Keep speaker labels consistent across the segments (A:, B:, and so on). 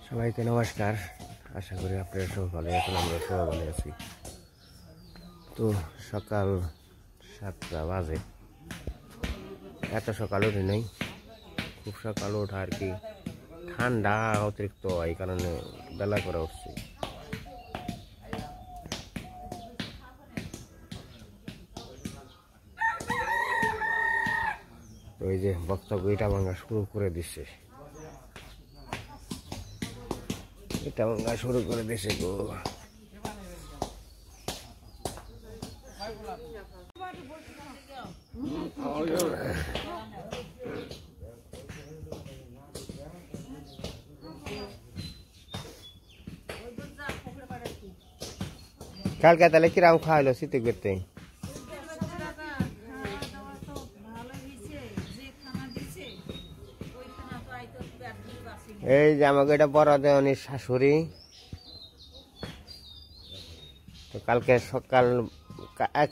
A: সবাইকে নমস্কার। আশা করি আপনারা সব ভালো আছেন, আমরা সবাই ভালো আছি। তো সকাল 7টা বাজে, এত সকাল উঠি নাই, খুব সকাল ওঠা আর কি, ঠান্ডা অতিরিক্ত এই কারণে বেলা করে উঠছি। ওই যে বক্তব্য ইটা ভাঙা শুরু করে দিচ্ছে, ইটা ভাঙা শুরু করে দিছে গো। কালকে তাহলে কিরাম খাওয়াইলো শীতে করতে? এই যে আমাকে এটা বড় দেওয়ানির শাশুড়ি, তো কালকে সকাল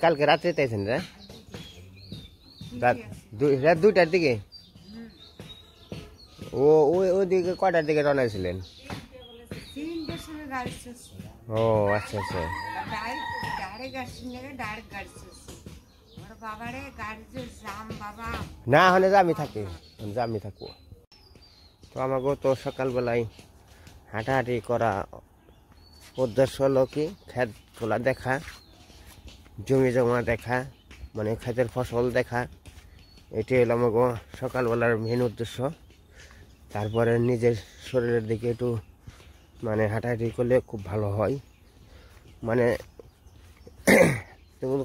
A: কালকে রাত্রে তাইছেন রাত 2টার দিকে। ওইদিকে কয়টার দিকে রওনা ছিলেন? ও আচ্ছা আচ্ছা। না হলে জামি থাকে, জামি থাকবো। তো আমাকেও তো সকালবেলায় হাঁটাহাঁটি করা উদ্দেশ্য হলো কি, ক্ষেতগুলা দেখা, জমি জমা দেখা, মানে ক্ষেতের ফসল দেখা, এটি হলো আমাকে সকালবেলার মেন উদ্দেশ্য। তারপরে নিজের শরীরের দিকে একটু মানে হাঁটাহাঁটি করলে খুব ভালো হয়। মানে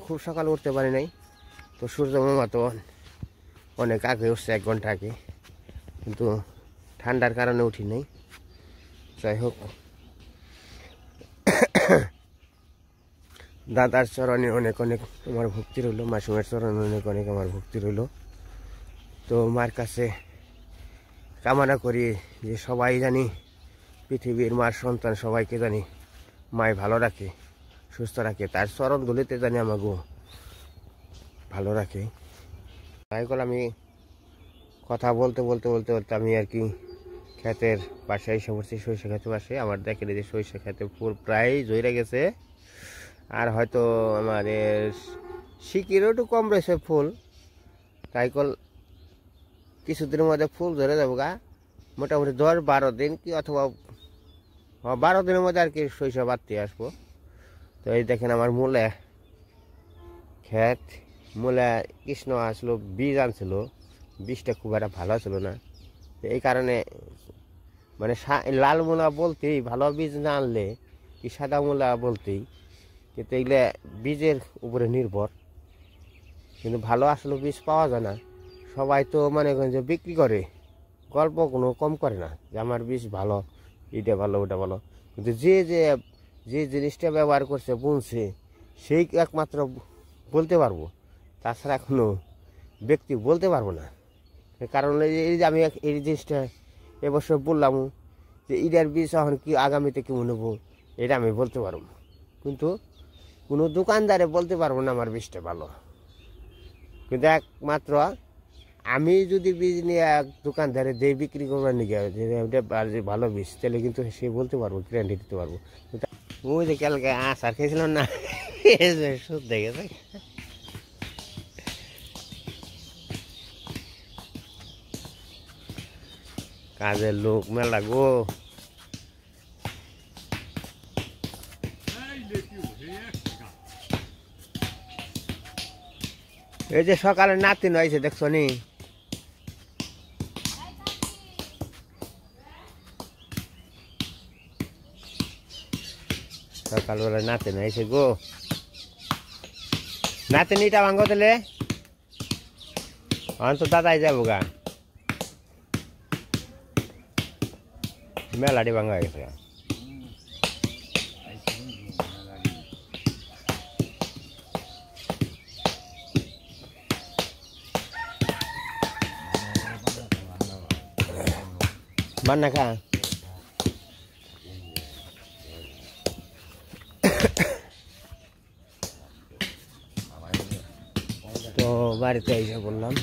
A: খুব সকাল উঠতে পারি নাই, তো সূর্য মামা তো অনেক আগে উঠছে, 1 ঘন্টা আগে, কিন্তু ঠান্ডার কারণে উঠি নাই। যাই হোক, দাদার চরণে অনেক অনেক আমার ভক্তি রইল, মাসুমের চরণে অনেক অনেক আমার ভক্তি রইল। তো মার কাছে কামনা করি যে সবাই জানি, পৃথিবীর মার সন্তান সবাইকে জানি মায় ভালো রাখে, সুস্থ রাখে, তার চরণগুলিতে জানি আমাকেও ভালো রাখে। তাই বলে আমি কথা বলতে বলতে বলতে বলতে আমি আর কি ক্ষেতের পাশে এসে পড়ছি, সরিষা ক্ষেতের পাশে। আমার দেখে যে সরিষা ক্ষেতে ফুল প্রায় জইরা গেছে, আর হয়তো আমাদের শিকিরও একটু কম রয়েছে ফুল। তাই কল কিছুদিনের মধ্যে ফুল ধরে যাবো গা, মোটামুটি 10-12 দিন কি অথবা 12 দিনের মধ্যে আর কি সরিষা বাড়তে আসবো। তো এই দেখেন আমার মূলে ক্ষেত, মূলে কৃষ্ণ আসলো, বীজ আনছিল, বীজটা খুব একটা ভালো ছিল না। তো এই কারণে মানে লাল মূলা বলতেই, ভালো বীজ না আনলে কি সাদা মূলা বলতেই, কিন্তু এগুলো বীজের উপরে নির্ভর, কিন্তু ভালো আসলে বীজ পাওয়া যায় না। সবাই তো মানে যে বিক্রি করে, গল্প কোনো কম করে না যে আমার বীজ ভালো, এটা ভালো ওটা ভালো, কিন্তু যে জিনিসটা ব্যবহার করছে বুনছে সেই একমাত্র বলতে পারবো, তাছাড়া কোনো ব্যক্তি বলতে পারবো না। কারণ এই যে আমি এই জিনিসটা এবছর বললাম যে ইটার বীজ এখন কি আগামীতে কেমন নেবো, এটা আমি বলতে পারবো, কিন্তু কোনো দোকানদারে বলতে পারবো না আমার বীজটা ভালো। কিন্তু একমাত্র আমি যদি বীজ নিয়ে এক দোকানদারে দিয়ে বিক্রি করবার নিয়ে ভালো বীজ, তাহলে কিন্তু সে বলতে পারবো, গ্যারান্টি দিতে পারবো। ওই যে কালকে আচার খেয়েছিলাম না, সুদ দেখেছে। কাজের লোক মেলা গো। এই যে সকালে নাতিন হয়েছে দেখছো নি, সকালবেলা নাতিন হয়েছে গো। নাতিনিটা ভাঙ্গো তাহলে তো দাদাই যাবো গা, মেলাটি ভাঙ্গা হয়ে গেছে। বান্না খা তো বাড়িতে এসে বললাম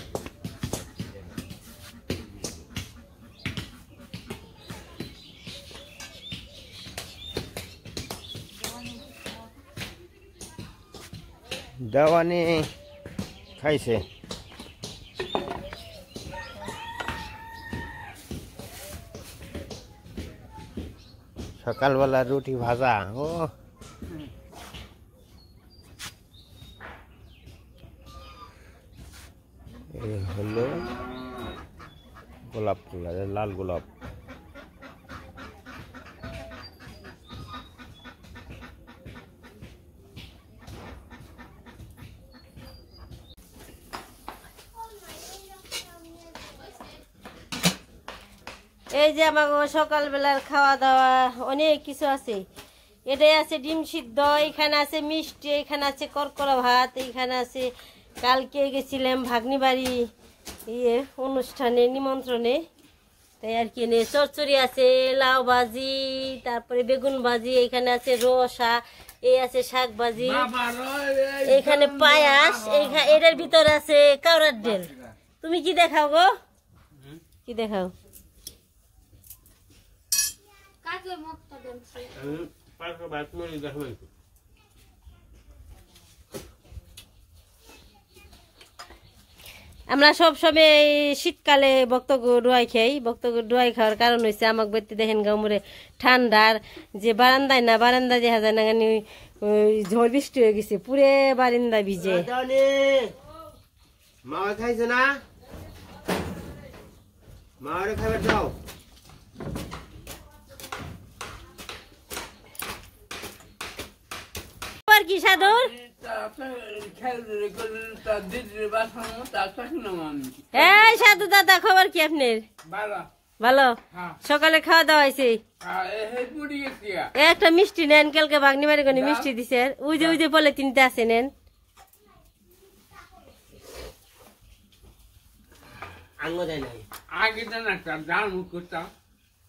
A: দেওয়ানি খাইছে। সকালবেলা রুটি ভাজা। ও এই হলো গোলাপ ফুল, লাল গোলাপ।
B: এই যে আমাকে সকালবেলার খাওয়া দাওয়া অনেক কিছু আছে। এটাই আছে ডিম সিদ্ধ, এখানে আছে মিষ্টি, এখানে আছে করকরা ভাত, এইখানে আছে কালকে গেছিলাম ভাগ্নি বাড়ি অনুষ্ঠানে নিমন্ত্রণে, তাই আর কি এনে চচ্চড়ি আছে, লাউ ভাজি, তারপরে বেগুন ভাজি, এখানে আছে রসা, এই আছে শাক ভাজি, এইখানে পায়াস, এটার ভিতরে আছে কাউরার ডেল। তুমি কি দেখাও গো? কি দেখাও? আমরা সব সময় শীতকালে বক্তব্য ডুয়াই খাই। বক্তব্য ডুয়াই খাওয়ার কারণ হয়েছে আমাকে ব্যক্তি দেখেন গামুরে ঠান্ডার যে বারান্দায় না, বারান্দা দেখা যায় না, ঝড় বৃষ্টি হয়ে গেছে, পুরে বারান্দা ভিজে।
A: মা খাইছে না? মা খাবার দাও।
B: কি সাধুর এই সাধু দাদা, খবর কি আপনার? ভালো। সকালে খাওয়া দাওয়া হয়েছে? একটা মিষ্টি নেন, কালকে ভাগ্নি বাড়ি কোন মিষ্টি দিছে, ওই যে বলে তিনটে আছে, নেন।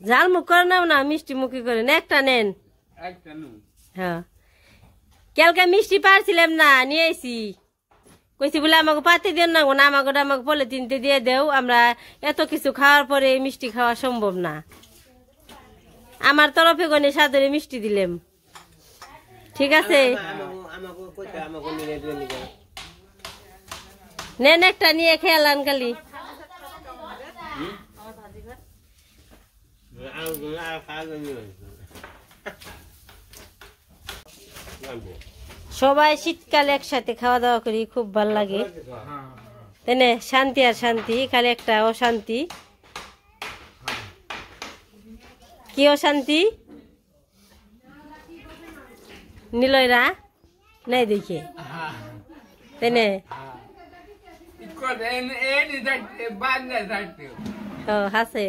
B: ঝাল মুখ করে নাও না, মিষ্টি মুখি করে একটা নেন। হ্যাঁ, কালকে মিষ্টি পারছিলাম না, নিয়ে আইছি। কইছি বলে আমাকে পাতে দিও না, আমাকে বলে তিনটে দিয়ে দেও, আমরা এত কিছু খাওয়ার পরে মিষ্টি খাওয়া সম্ভব না। আমার তরফে গনে সাদরে মিষ্টি দিলাম, ঠিক আছে? নেন একটা নিয়ে খেয়ালান খালি। সবাই শীতকালে একসাথে খাওয়া দাওয়া করি, খুব ভালো লাগে, তাই না? শান্তি আর শান্তি, খালি একটা অশান্তি। কি অশান্তি? নিলয়রা নাই দেখে, তাই না? হাসে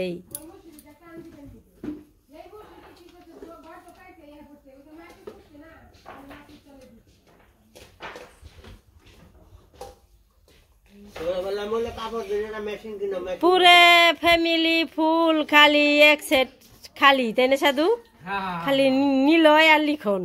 B: পুরে ফ্যামিলি ফুল, খালি এক সেট খালি, তাই না সাধু? খালি নিলয় আর লিখন।